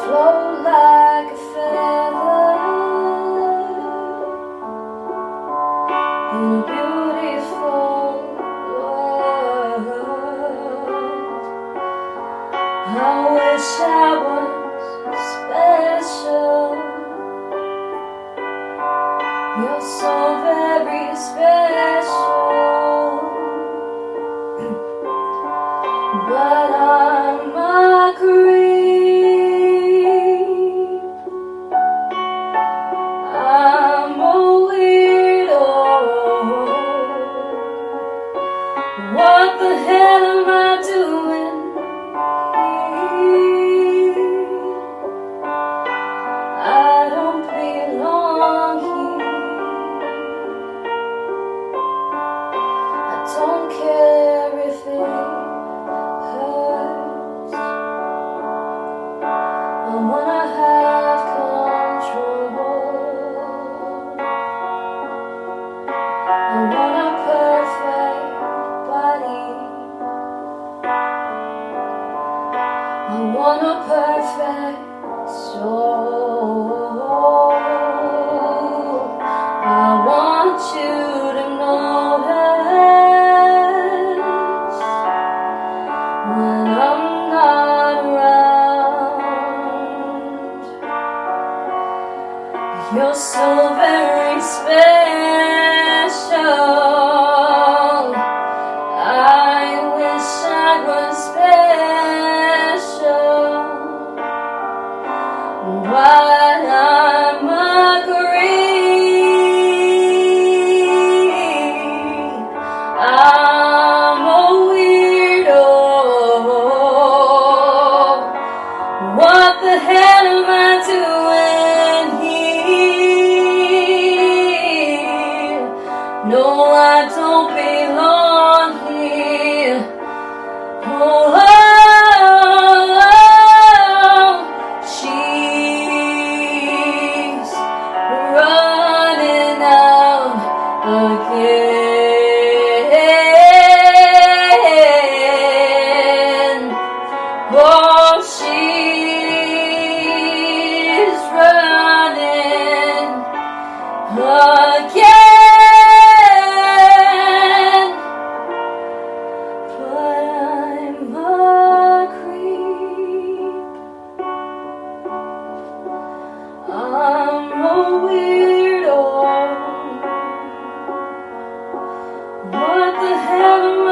float like a feather in a beautiful world. I wish I was special. You're so very special, but I'm a creep. I'm a weirdo. What the hell am I doing here? I don't belong here. I don't care if it hurts. I wanna have control. I want a perfect body. I want a perfect soul. I want you to notice when I'm not around. You're so very special. I wish I was special, but I'm a creep. I'm a weirdo. What the hell am I doing here? No, I don't belong here. Oh, she's running out again. Oh, she's running again. But I'm a creep. I'm a weirdo. What the hell am I